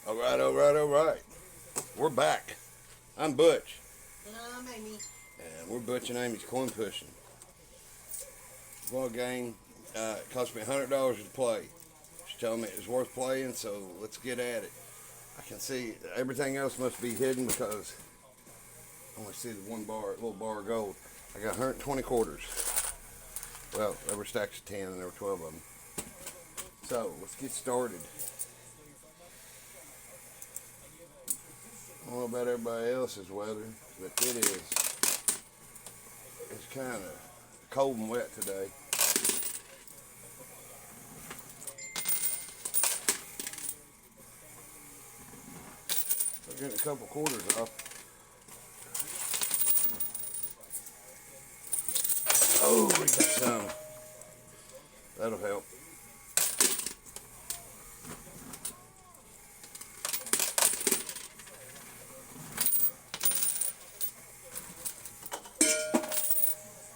All right, all right, all right. We're back. I'm Butch. And I'm Amy. And we're Butch and Amy's coin pushing. Ball game. It cost me $100 to play. She told me it was worth playing, so let's get at it. I can see everything else must be hidden because I only see the one bar, little bar of gold. I got 120 quarters. Well, there were stacks of 10 and there were 12 of them. So let's get started. I don't know about everybody else's weather, but it's kind of cold and wet today. We're getting a couple quarters off. Oh, we got some. That'll help.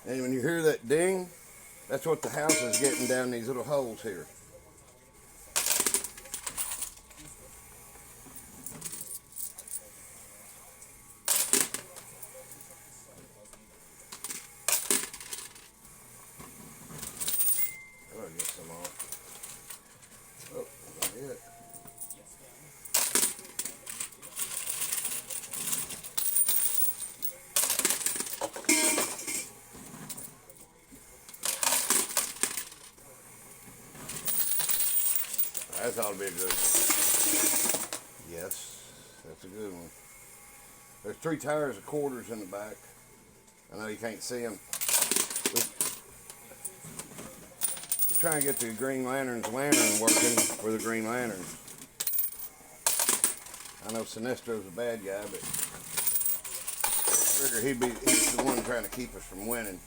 And when you hear that ding, that's what the house is getting down these little holes here. I'll get some off. Oh, not yet. That ought to be good. Yes, that's a good one. There's 3 tires of quarters in the back. I know you can't see them. We're trying to get the Green Lantern's lantern working for the Green Lantern. I know Sinestro's a bad guy, but I figure he's the one trying to keep us from winning.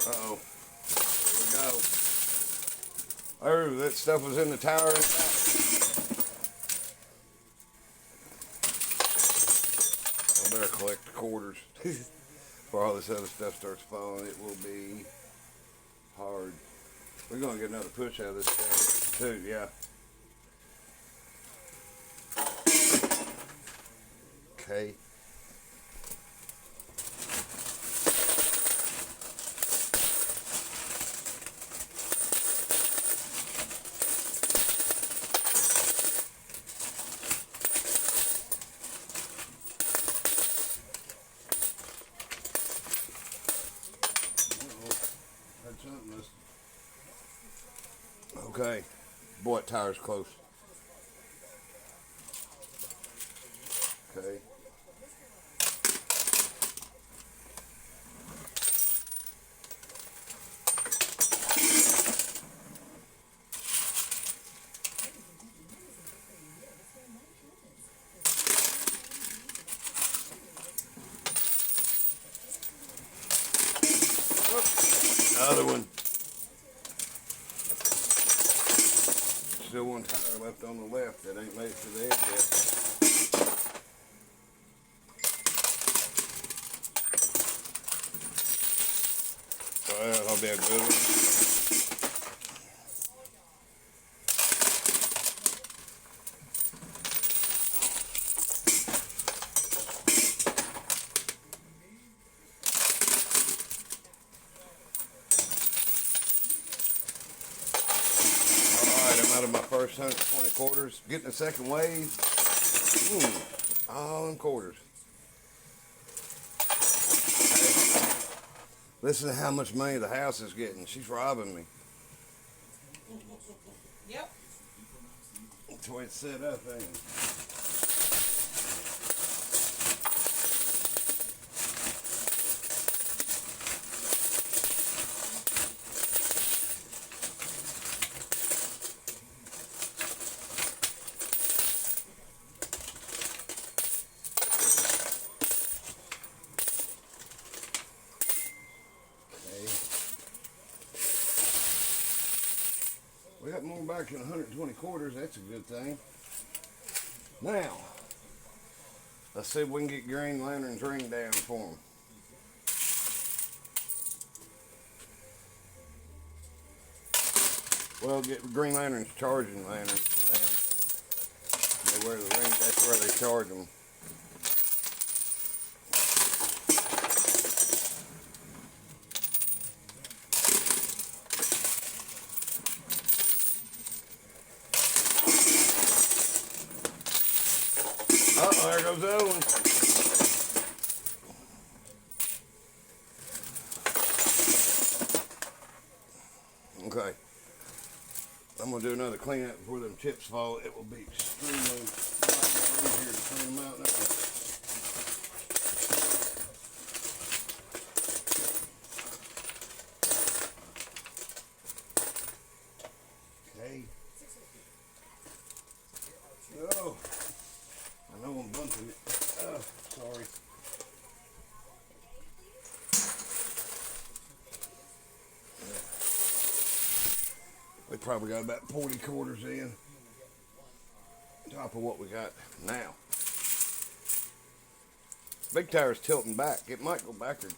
Uh-oh. Here we go. Oh, that stuff was in the tower. I better collect the quarters before all this other stuff starts falling. It will be hard. We're going to get another push out of this thing, too, yeah. Okay. Okay. Boy, that tire's close. Okay. Another one. Still one tire left on the left that ain't made it to the edge yet. Well, that'll be a good one. Out of my first 120 quarters, getting the second wave. All them quarters. Listen to how much money the house is getting. She's robbing me. Yep. That's the way it's set up, ain't it? We got more back than 120 quarters. That's a good thing. Now, let's see if we can get Green Lantern's ring down for him. Well, get Green Lantern's charging lantern down. They wear the ring. That's where they charge them. Uh-oh, there goes the other one. Okay. I'm going to do another cleanup before them chips fall. It will be extremely easier to clean them out now. Okay. Oh. I know I'm bumping it. Oh, sorry. We probably got about 40 quarters in. Top of what we got now. Big tire's tilting back. It might go backwards.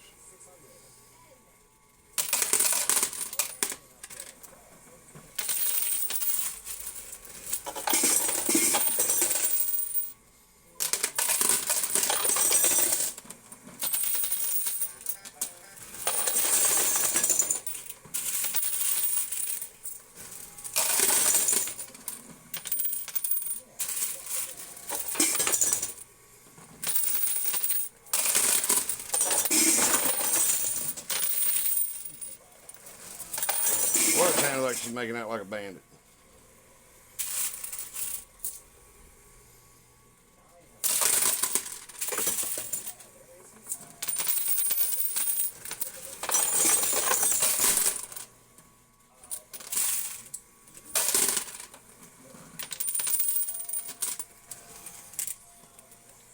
Well, it sounds like she's making out like a bandit.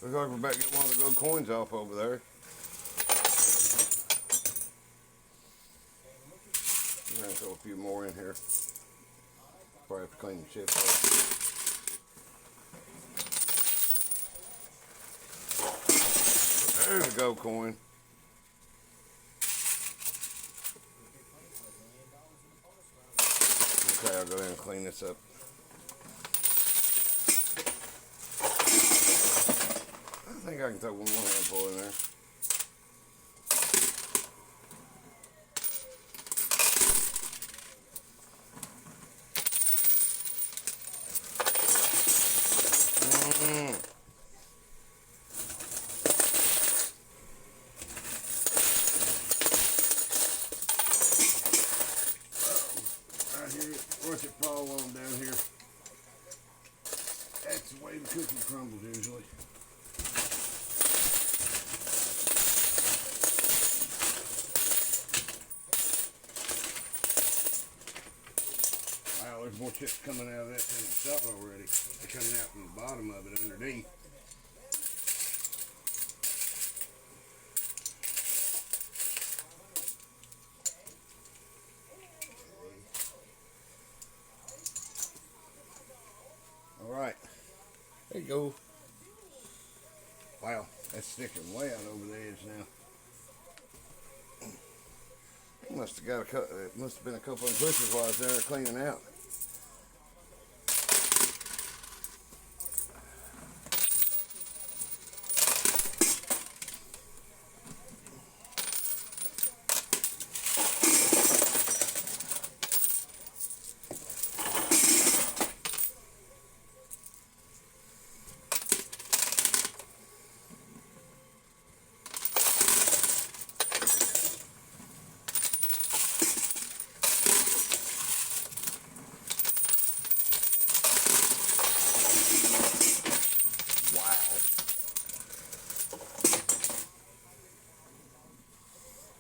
Looks like we're about to get one of the gold coins off over there. I'm going to throw a few more in here. Probably have to clean the chips up. There's a gold coin. Okay, I'll go ahead and clean this up. I think I can throw one more handful in there. Right here, watch it fall on down here. That's the way the cookie crumbles usually. Wow, there's more chips coming out of that than I saw already. They're coming out from the bottom of it underneath. All right, there you go. Wow, that's sticking way out over the edge now. Must have got it must have been a couple of bushes while I was there cleaning out.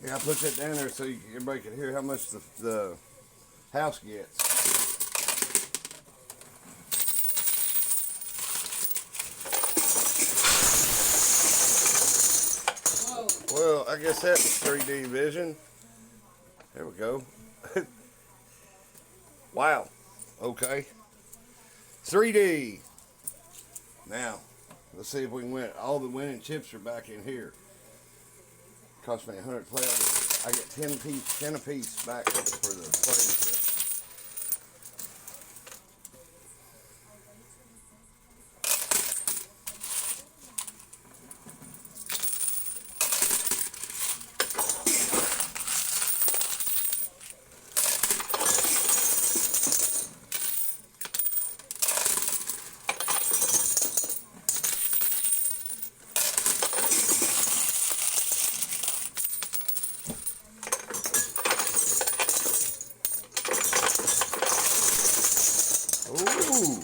Yeah, I put that down there so everybody can hear how much the house gets. Well, I guess that was 3D vision. There we go. Wow. Okay. 3D. Now, let's see if we can win. All the winning chips are back in here. Cost me 100 play. I get 10 apiece back for the playing chips. Ooh.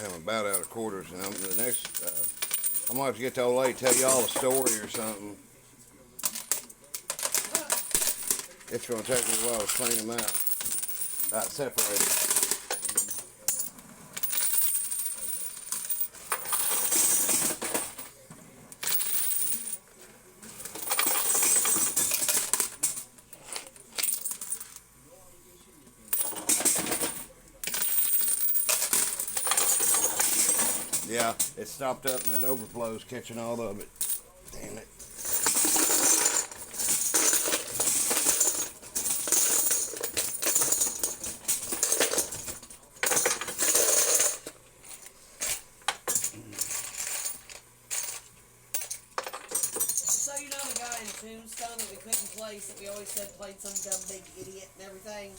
I'm about out of quarters, and I'm gonna have to get the old lady to tell y'all a story or something. It's gonna take me a while to clean them out, separate. Yeah, it stopped up and that overflow's catching all of it. Damn it. So you know the guy in Tombstone that we couldn't place that we always said played some dumb big idiot and everything?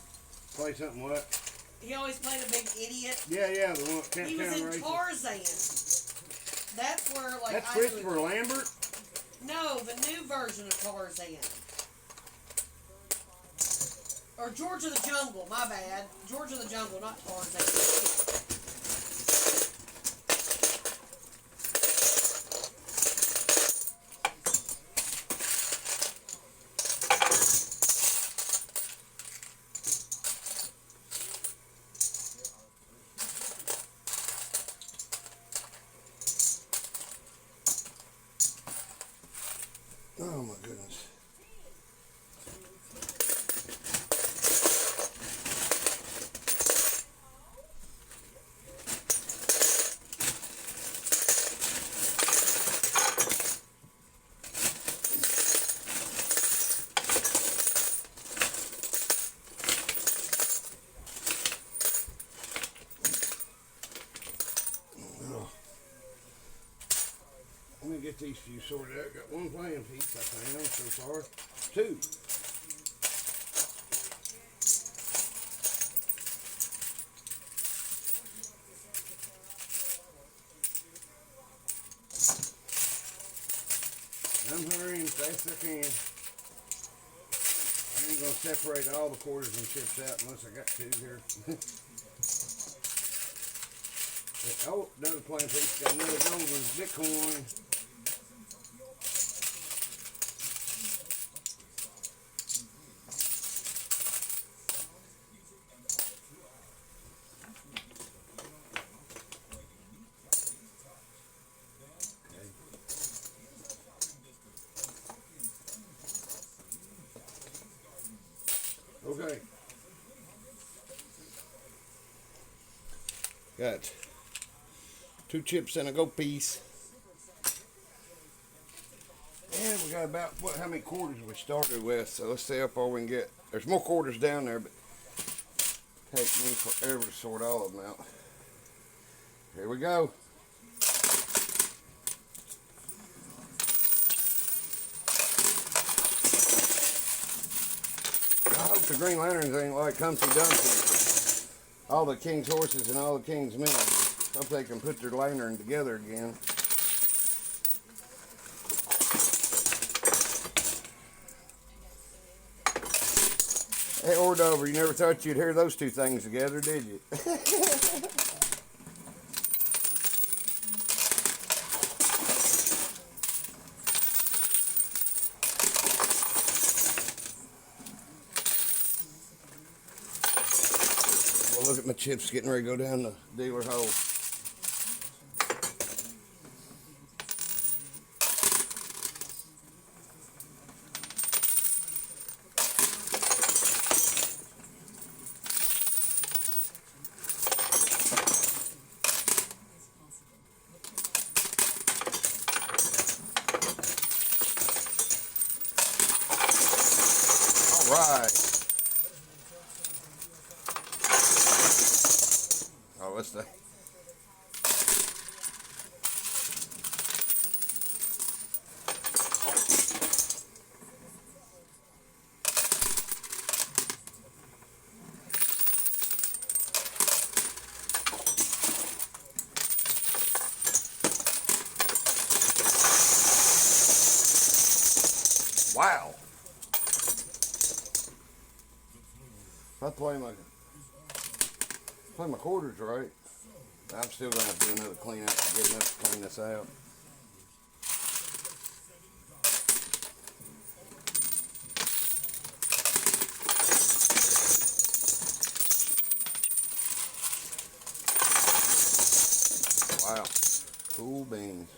Play something what? He always played a big idiot. Yeah, the one Camp He was Town in Races. Tarzan. That's where, like, That's Christopher Lambert? No, the new version of Tarzan. Or George of the Jungle, my bad. George of the Jungle, not Tarzan. Oh my goodness. Let me get these few sorted out. Got one playing piece I found so far. Two. I'm hurrying as fast as I can. I ain't gonna separate all the quarters and chips out unless I got two here. Oh, another playing piece. Got another gold one. Bitcoin. Okay. Got two chips and a gold piece. And we got about how many quarters we started with. So let's see how far we can get. There's more quarters down there, but it takes me forever to sort all of them out. Here we go. the Green Lanterns ain't like Humpty Dumpty. All the king's horses and all the king's men. Hope they can put their lantern together again. Hey, Ordover, you never thought you'd hear those two things together, did you? Well, look at my chips getting ready to go down the dealer hole. Right. Oh, what's that? Wow. If I play my quarters right, I'm still gonna have to do another clean up, get enough to clean this out. Wow, cool beans.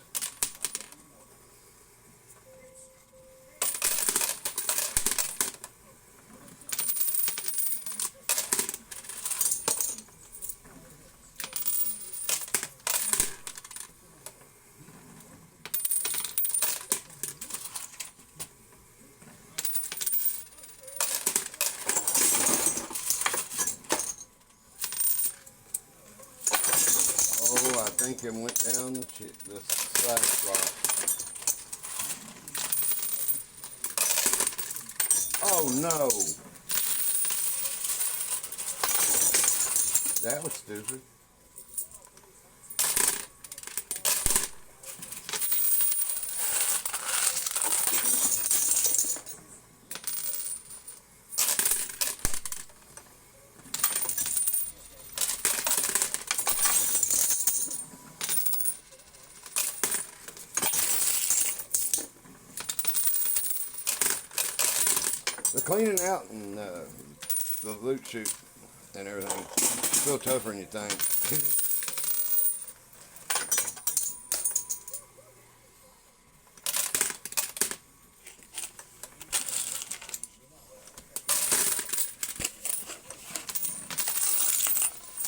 Oh, I think it went down the side slot. Oh no! That was stupid. The cleaning out and the loot chute and everything, it's a little tougher than you think.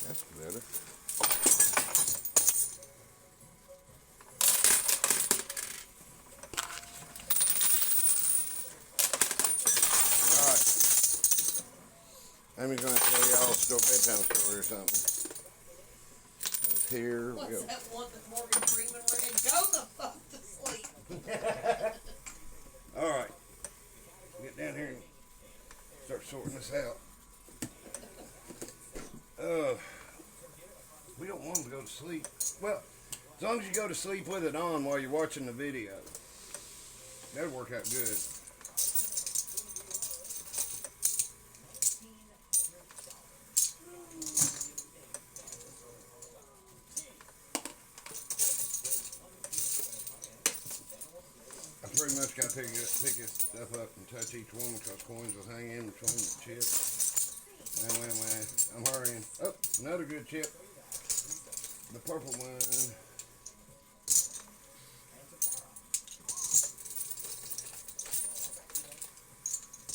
That's better. I'm just gonna tell y'all a bedtime story or something. Here we What's go. that one that Morgan Freeman read? Go the fuck to sleep. All right, get down here and start sorting this out. We don't want them to go to sleep. Well, as long as you go to sleep with it on while you're watching the video, that'll work out good. Pretty much got to pick this stuff up and touch each one because coins will hang in between the chips. Man. I'm hurrying. Oh, another good chip. The purple one.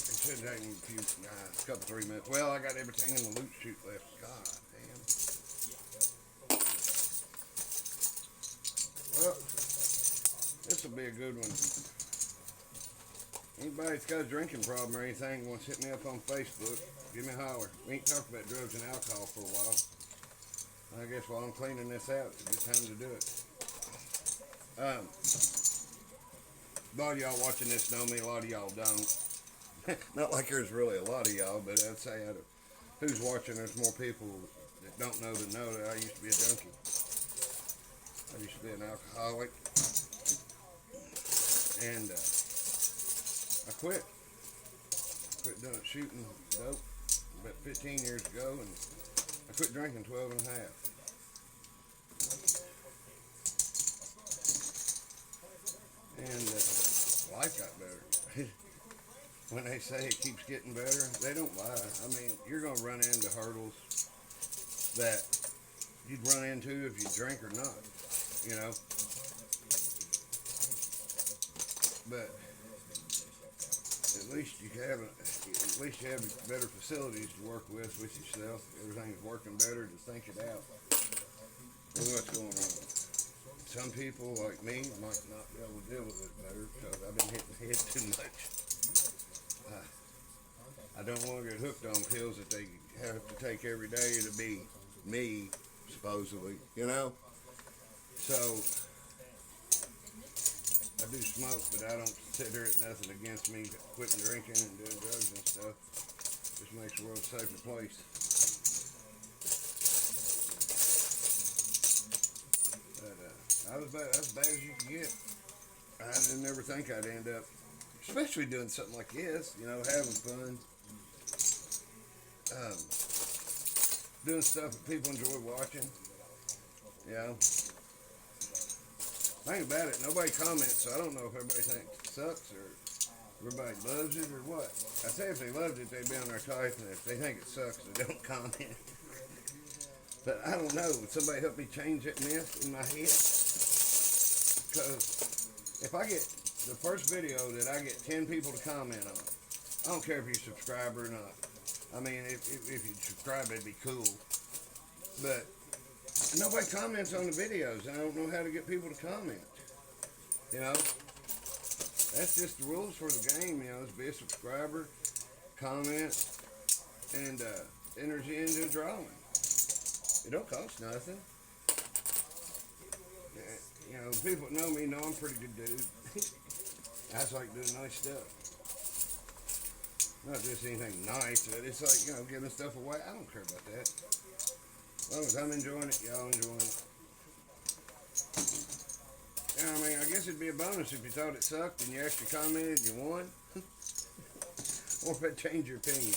It should take me a couple, 3 minutes. Well, I got everything in the loot chute left. God damn. Well, this will be a good one. Anybody that's got a drinking problem or anything wants to hit me up on Facebook, give me a holler. We ain't talked about drugs and alcohol for a while. I guess while I'm cleaning this out, it's a good time to do it. A lot of y'all watching this know me, a lot of y'all don't. Not like there's really a lot of y'all, but I'd say out of who's watching, there's more people that don't know than know that I used to be a junkie. I used to be an alcoholic, and I quit. Quit doing shooting dope about 15 years ago, and I quit drinking 12 and a half. And life got better. When they say it keeps getting better, they don't lie. I mean, you're going to run into hurdles that you'd run into if you drink or not, you know. But at least you have better facilities to work with yourself. Everything's working better to think it out. And what's going on? Some people like me might not be able to deal with it better because I've been hitting the head too much. I don't want to get hooked on pills that they have to take every day to be me, supposedly, you know? So, I do smoke, but I don't consider it nothing against me quitting drinking and doing drugs and stuff. Just makes the world a safer place. But I was as bad as you can get. I didn't ever think I'd end up, especially doing something like this, you know, having fun. Doing stuff that people enjoy watching. You know. Think about it, nobody comments, so I don't know if everybody thinks it sucks or everybody loves it or what. I say if they loved it, they'd be on their type, and if they think it sucks, they don't comment. But I don't know. Would somebody help me change that myth in my head? Because if I get the first video that I get 10 people to comment on, I don't care if you're a subscriber or not. I mean, if you subscribe, it'd be cool. But nobody comments on the videos. I don't know how to get people to comment. You know? That's just the rules for the game, you know. Is be a subscriber, comment, and energy into a drawing. It don't cost nothing. You know, people that know me know I'm a pretty good dude. I just like doing nice stuff. Not just anything nice, but it's like, you know, giving stuff away. I don't care about that. As long as I'm enjoying it, y'all enjoying it. Yeah, I mean, I guess it'd be a bonus if you thought it sucked and you actually commented and you won. Or if it changed your opinion.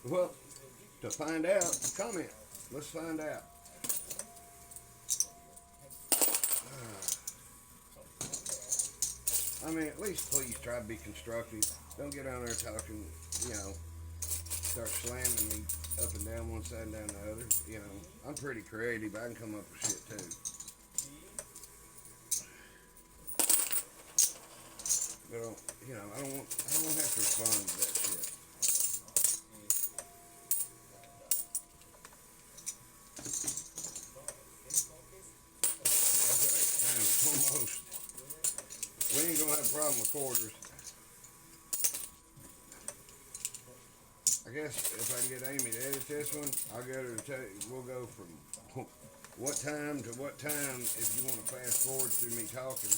Well, to find out, comment. Let's find out. I mean, at least please try to be constructive. Don't get on there talking, you know, start slamming me up and down one side and down the other. You know, I'm pretty creative. I can come up with shit too. But you know, I don't want to have to respond to that shit. Okay, time almost. We ain't gonna have a problem with quarters. I guess if I can get Amy to edit this one, I'll get her to tell you, we'll go from what time to what time if you want to fast forward through me talking.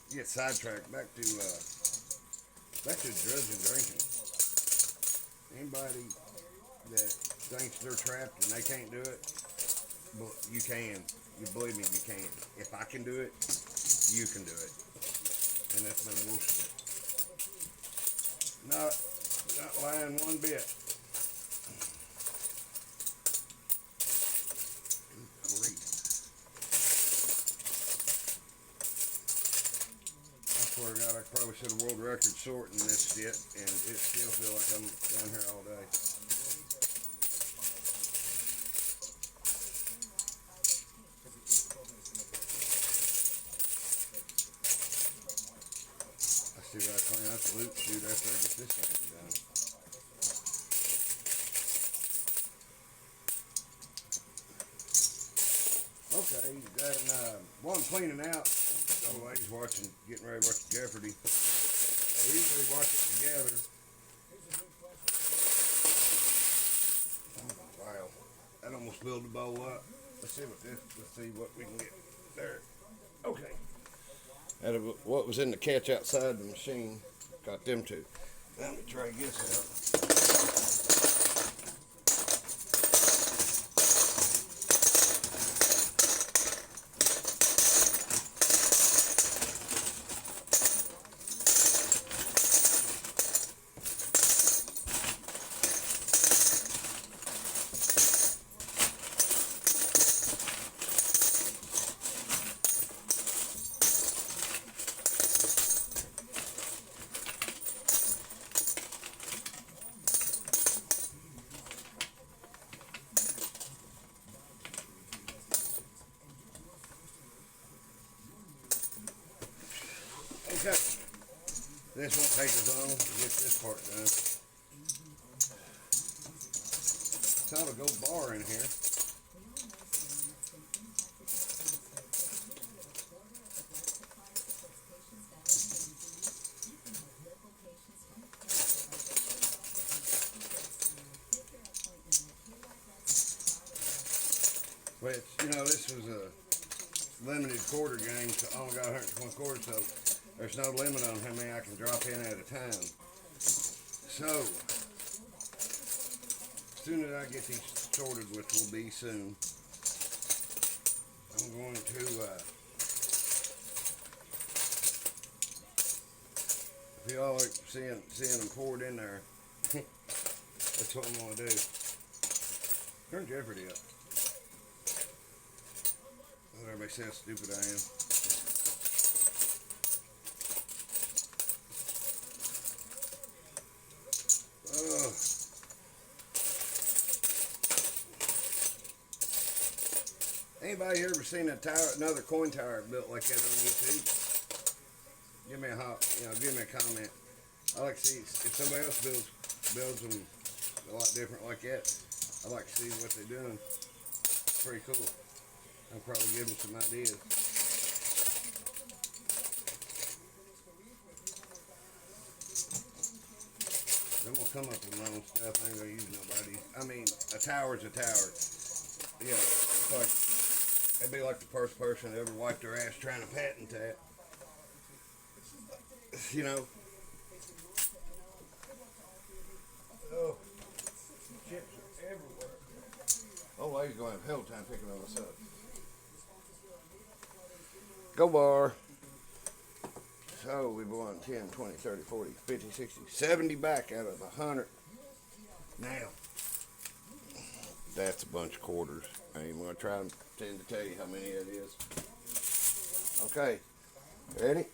Get sidetracked back to drugs and drinking. Anybody that thinks they're trapped and they can't do it, but you can. You believe me, you can. If I can do it, you can do it. And that's no bullshit. Not lying one bit. Great. I swear to God, I probably set a world record sorting this shit, and it still feel like I'm down here all day. See what I clean up the loop chute after I get this thing done. Okay, then while I'm cleaning out, the ladies getting ready to watch Jeopardy. We usually watch it together. Oh, wow, that almost filled the bowl up. Let's see what we can get there. Okay. out of what was in the catch outside the machine. Got them two. Let me try this out. Okay, this won't take as long to get this part done. Got a gold bar in here. Which, you know, this was a limited quarter game, so I only got 120 quarters, so there's no limit on how many I can drop in at a time. So, as soon as I get these sorted, which will be soon, I'm going to, if y'all like seeing them poured in there, that's what I'm going to do. Turn Jeopardy up. Let everybody see how stupid I am. Oh. Anybody ever seen a tower, another coin tower built like that on YouTube? Give me a give me a comment. I like to see if somebody else builds them a lot different like that. I like to see what they're doing. It's pretty cool. I'll probably give them some ideas. I'm gonna come up with my own stuff. I ain't gonna use nobody's. I mean, a tower's a tower. You know, it's like it'd be like the first person that ever wiped their ass trying to patent that. You know. Oh, chips are everywhere. Oh, lady's gonna have hell time picking all this up. Go bar. So we won 10, 20, 30, 40, 50, 60, 70 back out of 100. Now, that's a bunch of quarters. I ain't gonna try and pretend to tell you how many it is. Okay, ready?